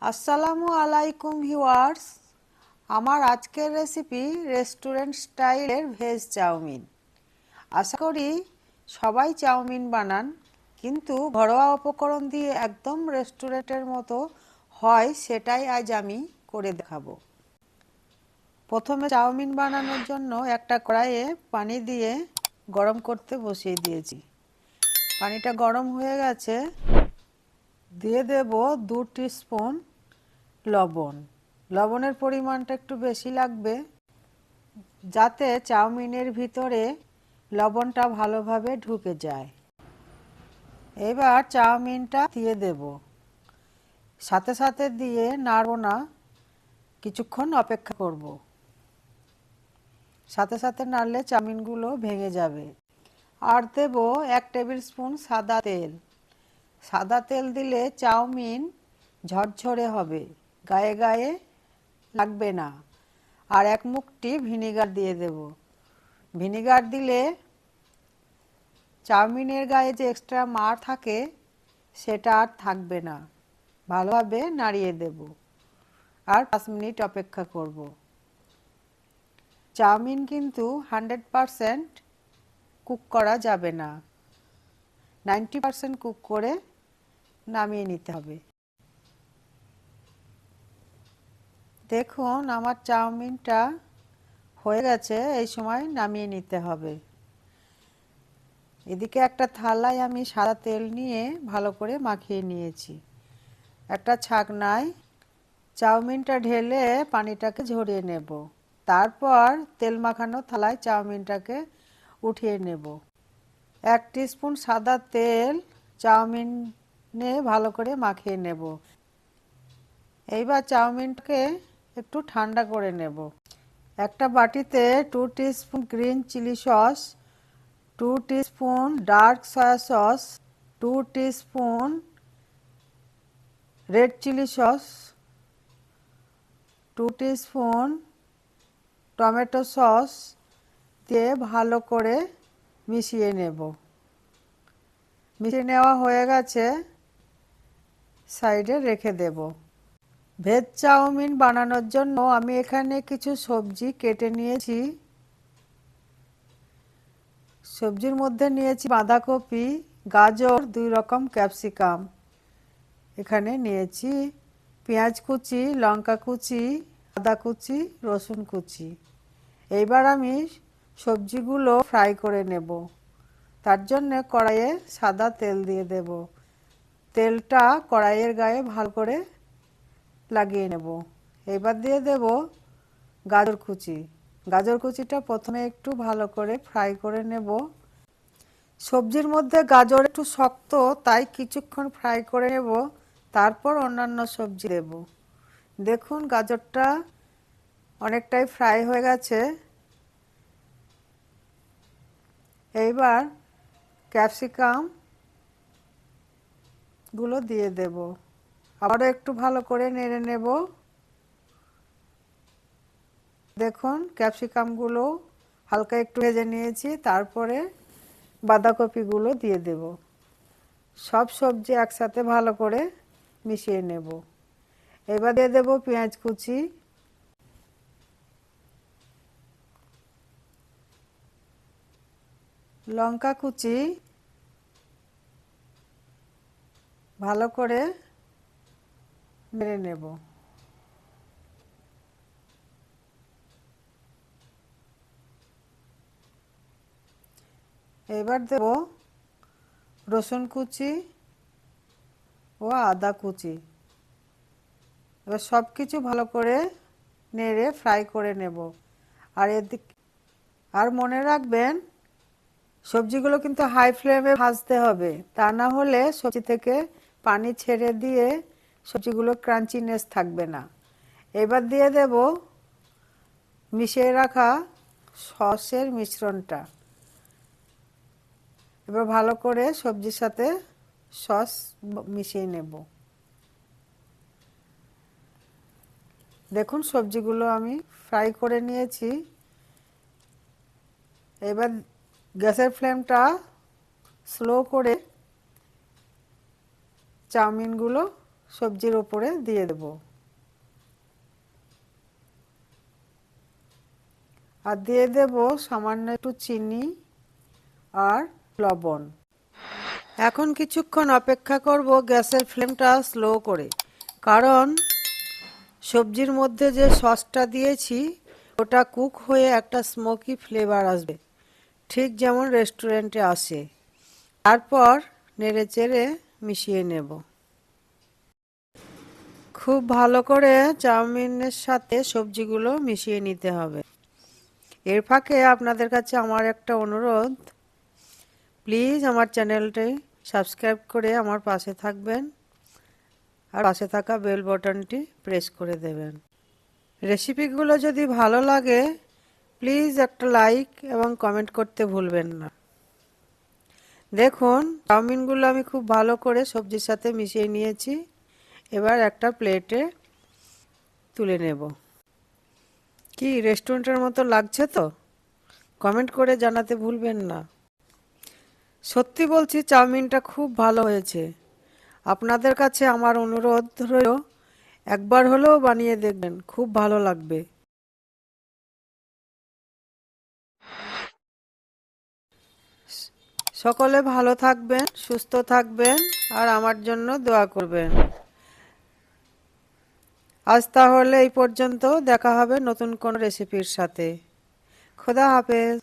আসসালামু আলাইকুম ভিউয়ার্স। আমার আজকের রেসিপি রেস্টুরেন্ট স্টাইলের ভেজ চাউমিন। আশা করি সবাই চাউমিন বানান, কিন্তু ঘরোয়া উপকরণ দিয়ে একদম রেস্টুরেন্টের মতো হয়, সেটাই আজ আমি করে দেখাবো। প্রথমে চাউমিন বানানোর জন্য একটা কড়াইয়ে পানি দিয়ে গরম করতে বসিয়ে দিয়েছি। পানিটা গরম হয়ে গেছে, দিয়ে দেব 2 টিস্পুন লবণ। লবণের পরিমাণটা একটু বেশি লাগবে, যাতে চাউমিনের ভিতরে লবণটা ভালোভাবে ঢুকে যায়। এবার চাউমিনটা দিয়ে দেব, সাথে সাথে দিয়ে নাড়ব না, কিছুক্ষণ অপেক্ষা করব। সাথে সাথে নাড়লে চাউমিনগুলো ভেঙে যাবে। আর দেব 1 টেবিল স্পুন সাদা তেল। সাদা তেল দিলে চাউমিন ঝরঝরে হবে, গায়ে গায়ে লাগবে না। আর 1 মুঠি ভিনেগার দিয়ে দেব। ভিনেগার দিলে চাউমিনের গায়ে যে এক্সট্রা মার থাকে সেটা আর থাকবে না। ভালোভাবে নাড়িয়ে দেব আর 5 মিনিট অপেক্ষা করব। চাউমিন কিন্তু 100% কুক করা যাবে না, 90% কুক করে নামিয়ে নিতে হবে। দেখুন আমার চাউমিনটা হয়ে গেছে, এই সময় নামিয়ে নিতে হবে। এদিকে একটা থালায় আমি সাদা তেল নিয়ে ভালো করে মাখিয়ে নিয়েছি। একটা ছাকনায় চাউমিনটা ঢেলে পানিটাকে ঝরিয়ে নেব। তারপর তেল মাখানো থালায় চাউমিনটাকে উঠিয়ে নেব। 1 টিস্পুন সাদা তেল চাউমিনে ভালো করে মাখিয়ে নেব। এইবার চাউমিনটাকে একটু ঠান্ডা করে নেব। একটা বাটিতে 2 teaspoon green chilli sauce, 2 teaspoon dark soy sauce, 2 teaspoon red chilli sauce, 2 teaspoon tomato sauce দিয়ে ভালো করে মিশিয়ে নেব। মিশিয়ে নেওয়া হয়ে গেছে, সাইডে রেখে দেব। ভেজ চাউমিন বানানোর জন্য আমি এখানে কিছু সবজি কেটে নিয়েছি। সবজির মধ্যে নিয়েছি বাঁধাকপি, গাজর, 2 রকম ক্যাপসিকাম। এখানে নিয়েছি পেঁয়াজ কুচি, লঙ্কা কুচি, আদা কুচি, রসুন কুচি। এইবার আমি সবজিগুলো ফ্রাই করে নেব। তার জন্য কড়াইয়ে সাদা তেল দিয়ে দেব। তেলটা কড়াইয়ের গায়ে ভালো করে লাগিয়ে নেব। এবার দিয়ে দেব গাজর কুচি। গাজর কুচিটা প্রথমে একটু ভালো করে ফ্রাই করে নেব। সবজির মধ্যে গাজর একটু শক্ত, তাই কিছুক্ষণ ফ্রাই করে নেব, তারপর অন্যান্য সবজি দেব। দেখুন গাজরটা অনেকটাই ফ্রাই হয়ে গেছে। এইবার ক্যাপসিকাম গুলো দিয়ে দেব। আবারও একটু ভালো করে নেড়ে নেব। দেখুন ক্যাপসিকামগুলো হালকা একটু ভেজে নিয়েছি, তারপরে বাঁধাকপিগুলো দিয়ে দেব। সব সবজি একসাথে ভালো করে মিশিয়ে নেব। এবার দিয়ে দেব পেঁয়াজ কুচি, লঙ্কা কুচি, ভালো করে নেড়ে নেব। এবার দেব রসুন কুচি ও আদা কুচি। এবার সব কিছু ভালো করে নেড়ে ফ্রাই করে নেব। আর মনে রাখবেন সবজিগুলো কিন্তু হাই ফ্লেমে ভাজতে হবে, তা না হলে সবজি থেকে পানি ছেড়ে দিয়ে সবজিগুলো ক্রাঞ্চিনেস থাকবে না। এবার দিয়ে দেব মিশিয়ে রাখা সসের মিশ্রণটা। এবার ভালো করে সবজির সাথে সস মিশিয়ে নেব। দেখুন সবজিগুলো আমি ফ্রাই করে নিয়েছি। এবার গ্যাসের ফ্লেমটা স্লো করে চাউমিনগুলো সবজির উপরে দিয়ে দেব। আর দিয়ে দেব সামান্য একটু চিনি আর লবণ। এখন কিছুক্ষণ অপেক্ষা করব গ্যাসের ফ্লেমটা স্লো করে, কারণ সবজির মধ্যে যে সসটা দিয়েছি ওটা কুক হয়ে একটা স্মোকি ফ্লেভার আসবে, ঠিক যেমন রেস্টুরেন্টে আসে। তারপর নেড়ে চেড়ে মিশিয়ে নেব। খুব ভালো করে চাউমিনের সাথে সবজিগুলো মিশিয়ে নিতে হবে। এর ফাঁকে আপনাদের কাছে আমার একটা অনুরোধ, প্লিজ আমার চ্যানেলটি সাবস্ক্রাইব করে আমার পাশে থাকবেন আর পাশে থাকা বেল বাটনটি প্রেস করে দেবেন। রেসিপিগুলো যদি ভালো লাগে প্লিজ একটা লাইক এবং কমেন্ট করতে ভুলবেন না। দেখুন চাউমিনগুলো আমি খুব ভালো করে সবজির সাথে মিশিয়ে নিয়েছি। এবার একটা প্লেটে তুলে নেব। কি রেস্টুরেন্টের মতো লাগছে তো? কমেন্ট করে জানাতে ভুলবেন না। সত্যি বলছি চাউমিনটা খুব ভালো হয়েছে। আপনাদের কাছে আমার অনুরোধ রইল, একবার হলেও বানিয়ে দেখবেন, খুব ভালো লাগবে। সকলে ভালো থাকবেন, সুস্থ থাকবেন আর আমার জন্য দোয়া করবেন। আজ তাহলে এই পর্যন্ত, দেখা হবে নতুন কোন রেসিপির সাথে। খোদা হাফেজ।